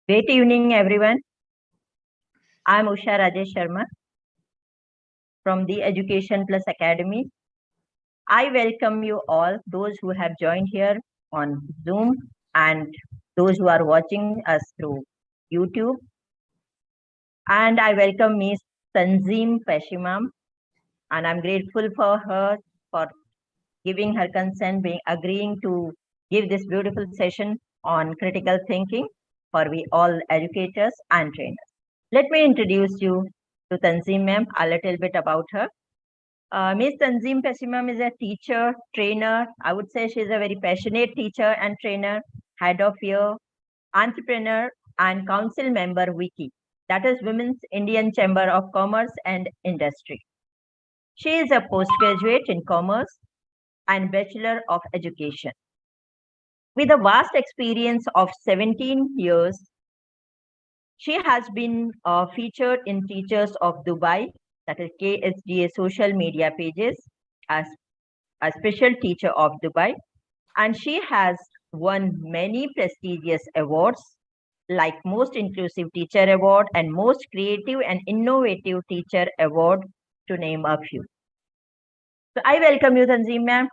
Great evening, everyone. I'm Usha Rajesh Sharma from the Education Plus Academy. I welcome you all, those who have joined here on Zoom and those who are watching us through YouTube. And I welcome Ms. Tanzeem Peshimam, and I'm grateful for her for giving her consent, being agreeing to give this beautiful session on critical thinking for we all educators and trainers. Let me introduce you to Tanzeem ma'am, a little bit about her. Ms. Tanzeem Peshimam is a teacher, trainer. I would say she's a very passionate teacher and trainer, head of year, entrepreneur, and council member Wiki. That is Women's Indian Chamber of Commerce and Industry. She is a postgraduate in commerce and Bachelor of Education. With a vast experience of 17 years, she has been featured in Teachers of Dubai, that is KSDA social media pages, as a special teacher of Dubai. And she has won many prestigious awards like Most Inclusive Teacher Award and Most Creative and Innovative Teacher Award, to name a few. So I welcome you, Tanzeem ma'am,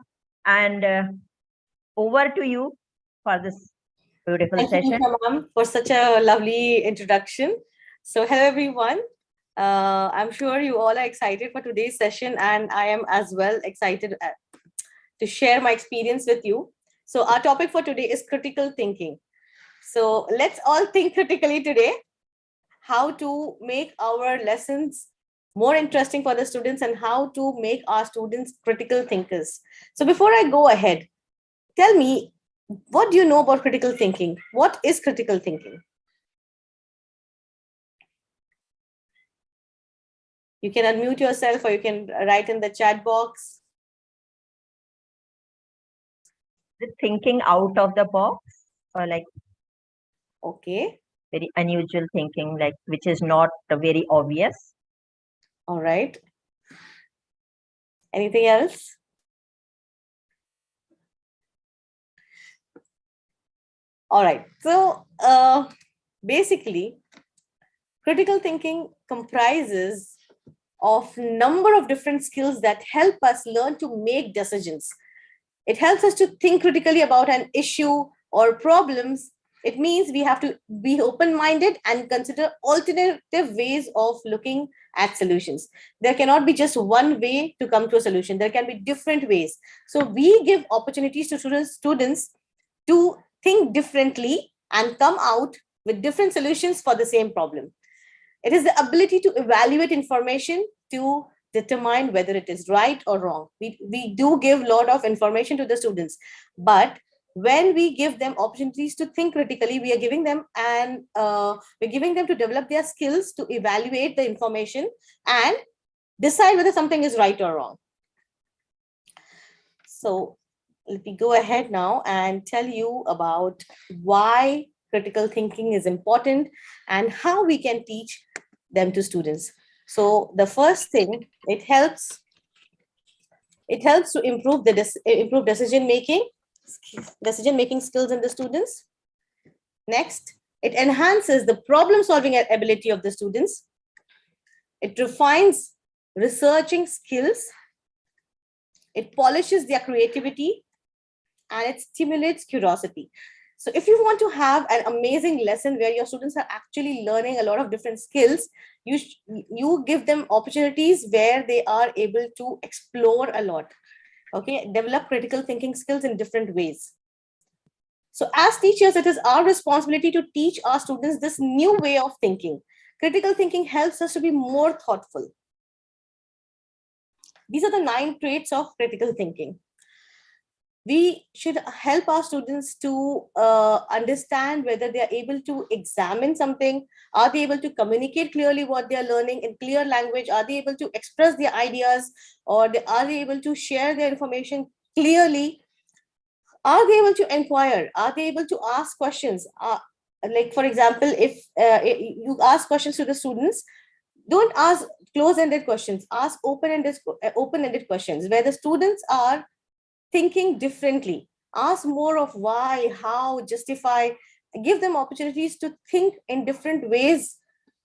and over to you for this beautiful Thank session. you, ma'am, for such a lovely introduction. So, hello everyone. I'm sure you all are excited for today's session, and I am as well excited to share my experience with you. So, our topic for today is critical thinking. So, let's all think critically today how to make our lessons more interesting for the students and how to make our students critical thinkers. So, before I go ahead, tell me, what do you know about critical thinking? What is critical thinking? You can unmute yourself or you can write in the chat box. Thinking out of the box, or like, okay, very unusual thinking, like which is not very obvious. All right. Anything else? All right. So basically, critical thinking comprises of number of different skills that help us learn to make decisions. It helps us to think critically about an issue or problems. It means we have to be open-minded and consider alternative ways of looking at solutions. There cannot be just one way to come to a solution. There can be different ways. So we give opportunities to students to think differently and come out with different solutions for the same problem. It is the ability to evaluate information to determine whether it is right or wrong. We do give a lot of information to the students, but when we give them opportunities to think critically, we are giving them to develop their skills to evaluate the information and decide whether something is right or wrong. So let me go ahead now and tell you about why critical thinking is important and how we can teach them to students. So the first thing, it helps to improve decision making skills in the students. Next, it enhances the problem solving ability of the students. It refines researching skills. It polishes their creativity and it stimulates curiosity. So if you want to have an amazing lesson where your students are actually learning a lot of different skills, you give them opportunities where they are able to explore a lot. Okay, develop critical thinking skills in different ways. So as teachers, it is our responsibility to teach our students this new way of thinking. Critical thinking helps us to be more thoughtful. These are the 9 traits of critical thinking. We should help our students to understand whether they are able to examine something. Are they able to communicate clearly what they are learning in clear language? Are they able to express their ideas, or are they able to share their information clearly? Are they able to inquire? Are they able to ask questions? Like, for example, if you ask questions to the students, don't ask close-ended questions, ask open-ended questions where the students are thinking differently. Ask more of why, how, justify, give them opportunities to think in different ways.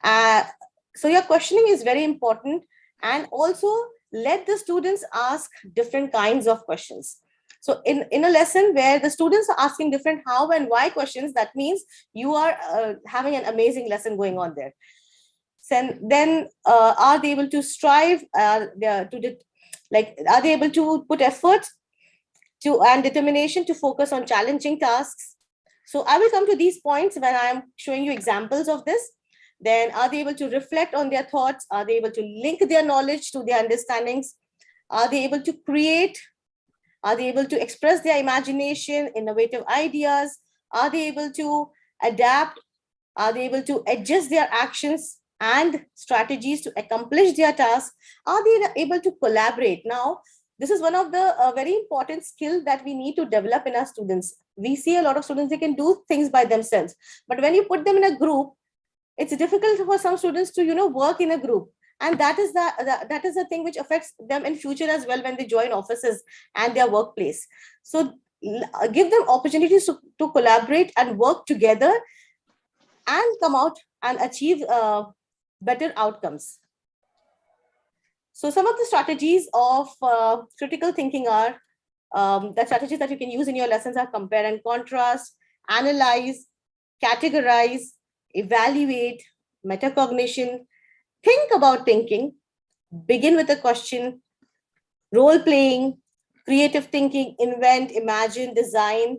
So your questioning is very important, and also let the students ask different kinds of questions. So in a lesson where the students are asking different how and why questions, that means you are having an amazing lesson going on there. Then are they able to strive are they able to put effort to and determination to focus on challenging tasks? So I will come to these points when I am showing you examples of this. Then are they able to reflect on their thoughts? Are they able to link their knowledge to their understandings? Are they able to create? Are they able to express their imagination, innovative ideas? Are they able to adapt? Are they able to adjust their actions and strategies to accomplish their tasks? Are they able to collaborate? Now, this is one of the very important skill that we need to develop in our students. We see a lot of students, they can do things by themselves. But when you put them in a group, it's difficult for some students to, work in a group. And that is that is the thing which affects them in future as well when they join offices and their workplace. So give them opportunities to collaborate and work together and come out and achieve better outcomes. So some of the strategies of critical thinking are the strategies that you can use in your lessons are compare and contrast, analyze, categorize, evaluate, metacognition, think about thinking, begin with a question, role playing, creative thinking, invent, imagine, design.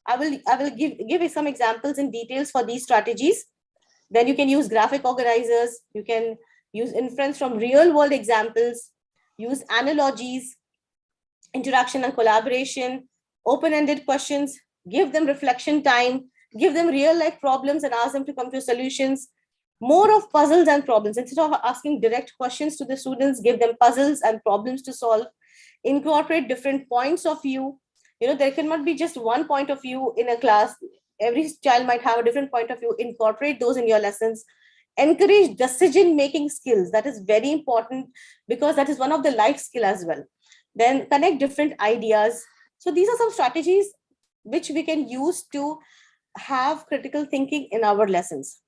I will give you some examples in details for these strategies. Then you can use graphic organizers. You can use inference from real world examples, use analogies, interaction and collaboration, open-ended questions, give them reflection time, give them real life problems and ask them to come to solutions. More of puzzles and problems. Instead of asking direct questions to the students, give them puzzles and problems to solve. Incorporate different points of view. There cannot be just one point of view in a class. Every child might have a different point of view. Incorporate those in your lessons. Encourage decision-making skills. That is very important because that is one of the life skill as well. Then connect different ideas. So these are some strategies which we can use to have critical thinking in our lessons.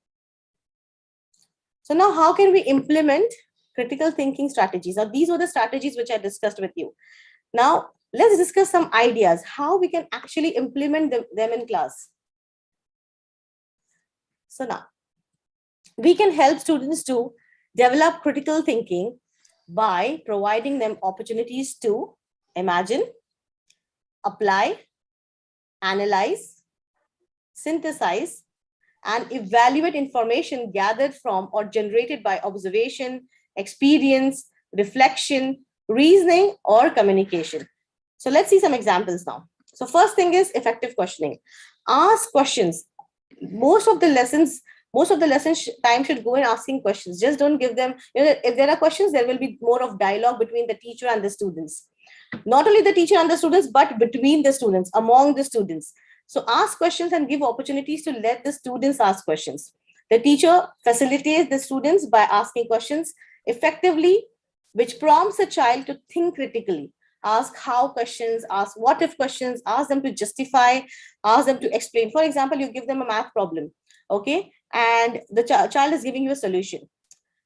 So now how can we implement critical thinking strategies? Now, these were the strategies which I discussed with you. Now, let's discuss some ideas, how we can actually implement them in class. So now, we can help students to develop critical thinking by providing them opportunities to imagine, apply, analyze, synthesize, and evaluate information gathered from or generated by observation, experience, reflection, reasoning, or communication. So let's see some examples now. So first thing is effective questioning. Ask questions. Most of the lessons time should go in asking questions. Just don't give them, if there are questions, there will be more of dialogue between the teacher and the students. Not only the teacher and the students, but between the students, among the students. So ask questions and give opportunities to let the students ask questions. The teacher facilitates the students by asking questions effectively, which prompts a child to think critically. Ask how questions, ask what if questions, ask them to justify, ask them to explain. For example, you give them a math problem, okay? And the child is giving you a solution.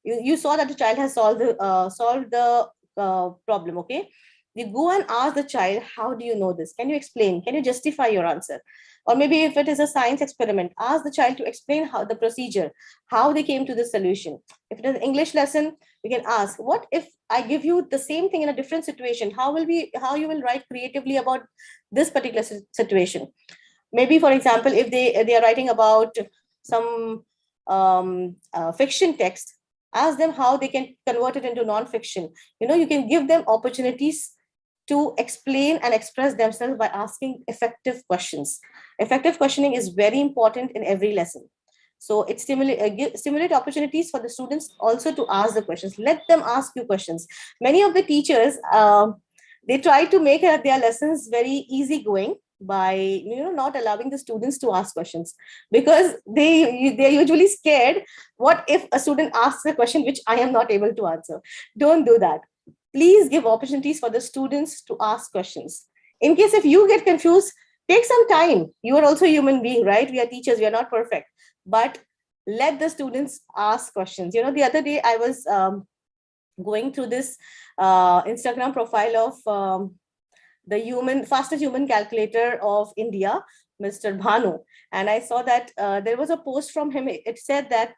You saw that the child has solved the problem, okay? You go and ask the child, how do you know this? Can you explain? Can you justify your answer? Or maybe if it is a science experiment, ask the child to explain how the procedure, how they came to the solution. If it is an English lesson, we can ask, what if I give you the same thing in a different situation? How you will write creatively about this particular situation? Maybe, for example, if they are writing about some fiction text, ask them how they can convert it into non-fiction. You can give them opportunities to explain and express themselves by asking effective questions. Effective questioning is very important in every lesson. So it stimulate opportunities for the students also to ask the questions. Let them ask you questions. Many of the teachers, they try to make their lessons very easygoing by not allowing the students to ask questions, because they're usually scared. What if a student asks a question which I am not able to answer? Don't do that. Please give opportunities for the students to ask questions. In case if you get confused, Take some time. You are also a human being, right? We are teachers, we are not perfect, but let the students ask questions. The other day I was going through this Instagram profile of the fastest human calculator of India, Mr. Bhanu. And I saw that there was a post from him. It said that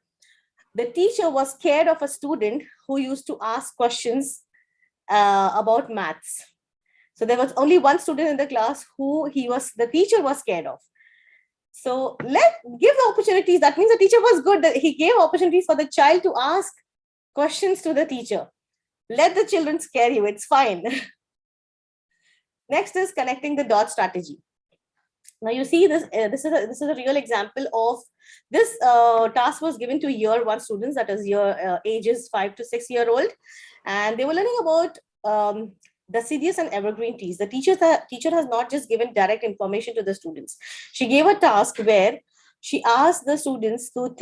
the teacher was scared of a student who used to ask questions about maths. So there was only one student in the class who the teacher was scared of. So give the opportunities. That means the teacher was good. That he gave opportunities for the child to ask questions to the teacher. Let the children scare you. It's fine. Next is connecting the dot strategy. Now you see this. This is a real example of this task was given to year 1 students, that is ages 5 to 6 year old, and they were learning about deciduous and evergreen trees. The teacher has not just given direct information to the students. She gave a task where she asked the students to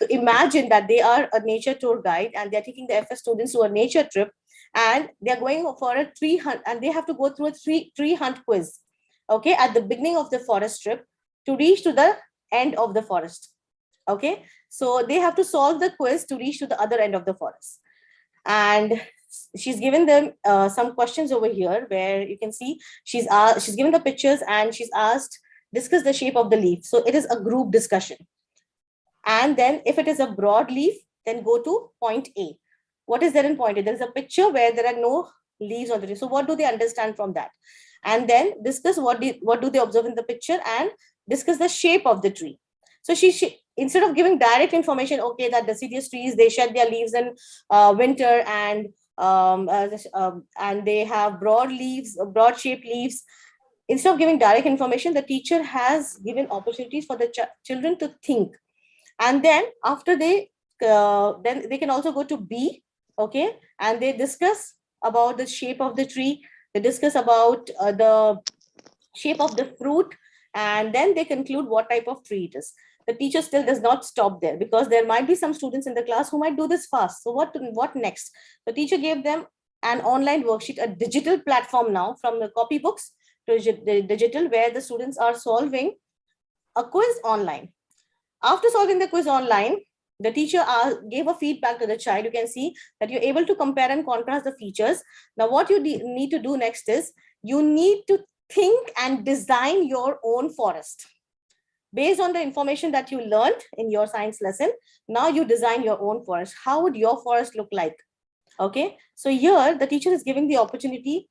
imagine that they are a nature tour guide and they're taking the FS students to a nature trip, and they're going for a tree hunt, and they have to go through a tree hunt quiz, okay, at the beginning of the forest trip to reach to the end of the forest. Okay, so they have to solve the quiz to reach to the other end of the forest. And she's given them some questions over here where you can see she's given the pictures and she's asked, discuss the shape of the leaf. So it is a group discussion. And then if it is a broad leaf, then go to point A. What is there in point A? There is a picture where there are no leaves on the tree. So what do they understand from that? And then discuss what do they observe in the picture and discuss the shape of the tree. So she instead of giving direct information, okay, that deciduous trees, they shed their leaves in winter, and they have broad shaped leaves. Instead of giving direct information, the teacher has given opportunities for the children to think. And then after then they can also go to B, okay, and they discuss about the shape of the tree. They discuss about the shape of the fruit, and then they conclude what type of tree it is. The teacher still does not stop there, because there might be some students in the class who might do this fast. So what next? The teacher gave them an online worksheet, a digital platform now, from the copybooks to digital, where the students are solving a quiz online. After solving the quiz online, the teacher gave a feedback to the child. You can see that you're able to compare and contrast the features. Now, what you need to do next is you need to think and design your own forest. Based on the information that you learned in your science lesson, now you design your own forest. How would your forest look like? Okay, so here the teacher is giving the opportunity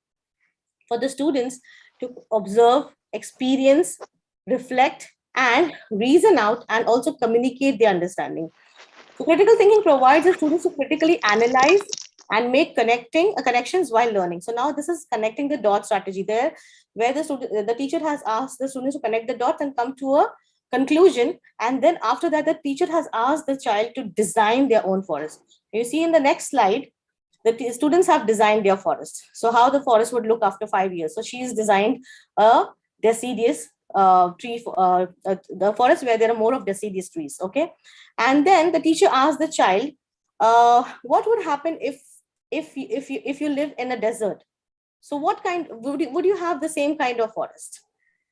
for the students to observe, experience, reflect, and reason out, and also communicate their understanding. So critical thinking provides the students to critically analyze and make connections while learning. So now this is connecting the dot strategy there, where the teacher has asked the students to connect the dots and come to a conclusion. And then after that, the teacher has asked the child to design their own forest. You see in the next slide, the students have designed their forest. So how the forest would look after 5 years. So she's designed a deciduous tree, the forest where there are more of deciduous trees. Okay, and then the teacher asked the child, what would happen if you live in a desert? So what kind would you have the same kind of forest?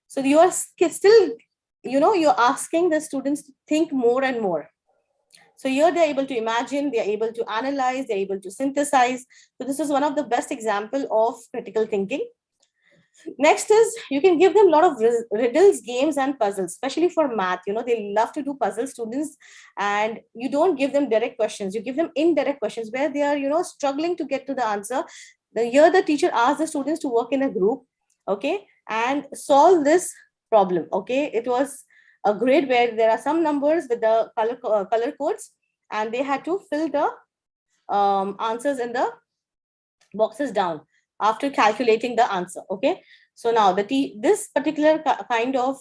So you are still, you're asking the students to think more and more. So here they're able to imagine, they're able to analyze, they're able to synthesize. So this is one of the best example of critical thinking. Next is you can give them a lot of riddles, games, and puzzles, especially for math. They love to do puzzle students, and you don't give them direct questions. You give them indirect questions where they are, struggling to get to the answer. Here the teacher asks the students to work in a group, okay, and solve this problem. Okay, it was a grade where there are some numbers with the color codes, and they had to fill the answers in the boxes down after calculating the answer. Okay, so now this particular kind of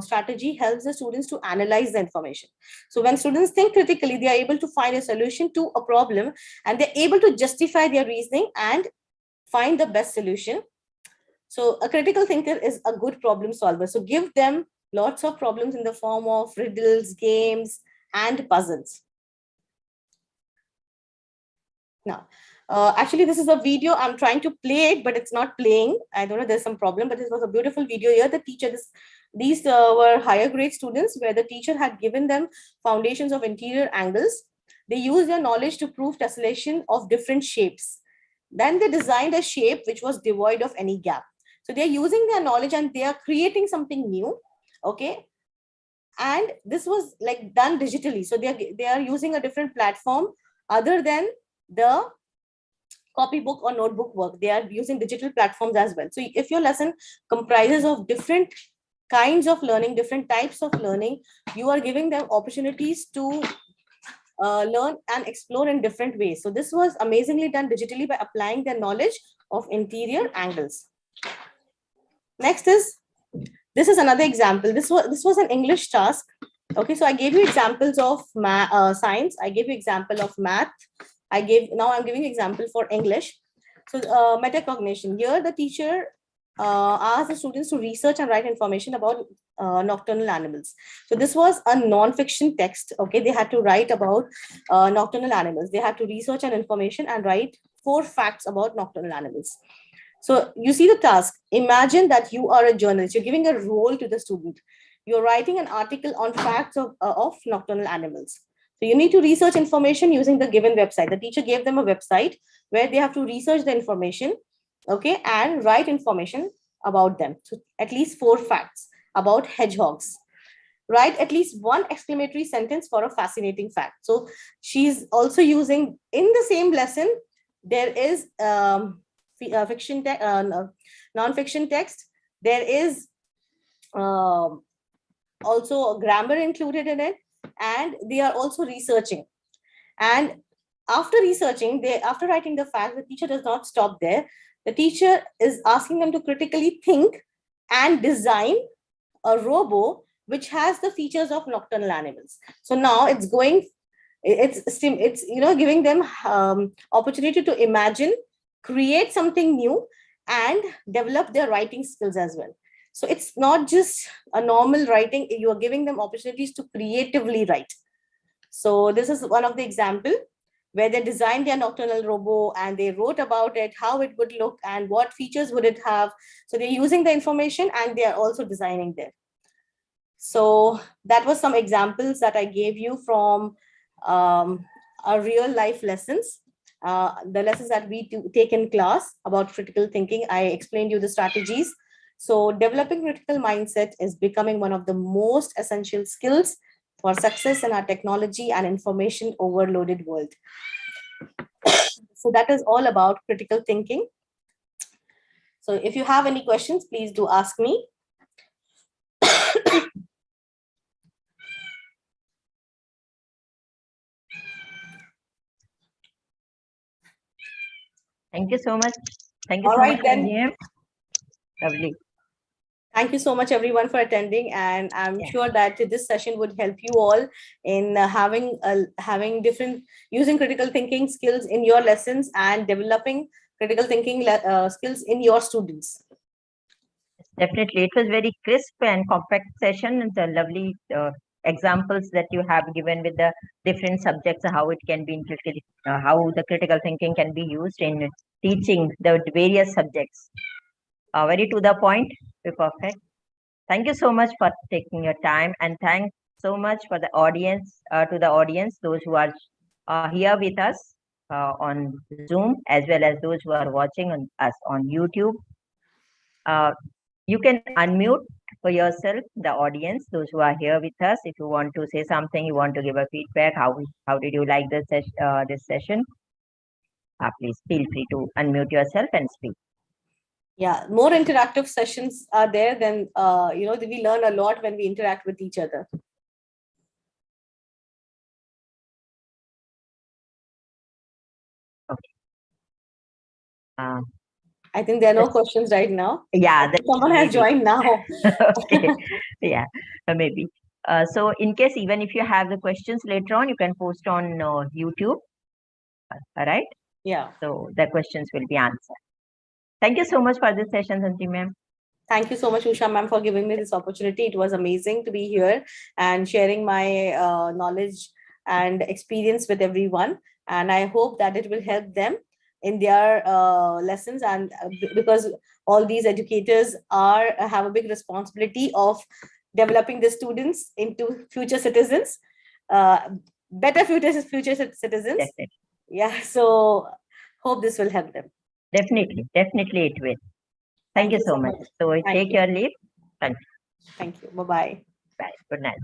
strategy helps the students to analyze the information. So when students think critically, they are able to find a solution to a problem, and they're able to justify their reasoning and find the best solution. So a critical thinker is a good problem solver. So give them lots of problems in the form of riddles, games, and puzzles. Now, Actually, this is a video. I'm trying to play it, but it's not playing. I don't know, there's some problem, but this was a beautiful video here. The teacher, these were higher grade students where the teacher had given them foundations of interior angles. They used their knowledge to prove tessellation of different shapes. Then they designed a shape which was devoid of any gap. So they're using their knowledge and they are creating something new. Okay. And this was like done digitally. So they are using a different platform other than the copybook or notebook work. They are using digital platforms as well. So if your lesson comprises of different kinds of learning, different types of learning, you are giving them opportunities to learn and explore in different ways. So this was amazingly done digitally by applying their knowledge of interior angles. Next is, this is another example. This was an English task. Okay, so I gave you examples of science. I gave you example of math. Now I'm giving example for English. So metacognition. Here the teacher asked the students to research and write information about nocturnal animals. So this was a non-fiction text. Okay, they had to write about nocturnal animals. They had to research and information and write 4 facts about nocturnal animals. So you see the task. Imagine that you are a journalist. You're giving a role to the student. You're writing an article on facts of nocturnal animals. So you need to research information using the given website. The teacher gave them a website where they have to research the information, okay, and write information about them. So at least 4 facts about hedgehogs. Write at least 1 exclamatory sentence for a fascinating fact. So she's also using, in the same lesson, there is fiction non-fiction text. There is also grammar included in it, and they are also researching. And after researching, after writing the fact, the teacher does not stop there. The teacher is asking them to critically think and design a robo which has the features of nocturnal animals. So now it's giving them opportunity to imagine, create something new, and develop their writing skills as well. So it's not just a normal writing, you are giving them opportunities to creatively write. So this is one of the example where they designed their nocturnal robo and they wrote about it, how it would look and what features would it have. So they're using the information and they are also designing there. So that was some examples that I gave you from our real life lessons. The lessons that we take in class about critical thinking. I explained you the strategies. So developing critical mindset is becoming one of the most essential skills for success in our technology and information overloaded world. So that is all about critical thinking. So if you have any questions, please do ask me. Thank you so much. Thank you All so right, much, then. Tanzeem. Lovely. Thank you so much, everyone, for attending. And I'm sure that this session would help you all in having different, using critical thinking skills in your lessons and developing critical thinking skills in your students. Definitely. It was very crisp and compact session, and the lovely examples that you have given with the different subjects, how it can be inculcated, how the critical thinking can be used in teaching the various subjects. Very to the point, perfect. Thank you so much for taking your time, and thanks so much for the audience, to the audience, those who are here with us on Zoom, as well as those who are watching us on YouTube. You can unmute for yourself, the audience, those who are here with us. If you want to say something, you want to give a feedback, how did you like this session? Please feel free to unmute yourself and speak. Yeah, more interactive sessions are there. Then we learn a lot when we interact with each other. Okay. I think there are no questions right now. Yeah, someone has joined now. Okay. Yeah, maybe. So in case, even if you have the questions later on, you can post on YouTube. All right. Yeah. So the questions will be answered. Thank you so much for this session, Tanzeem ma'am. Thank you so much, Usha ma'am, for giving me this opportunity. It was amazing to be here and sharing my knowledge and experience with everyone. And I hope that it will help them in their lessons, and because all these educators have a big responsibility of developing the students into future citizens, better future citizens. Definitely. Yeah, so hope this will help them. Definitely it will. Thank you so much. So Thank take you. your leave. Thank you. Thank you. Bye-bye. Bye. Good night.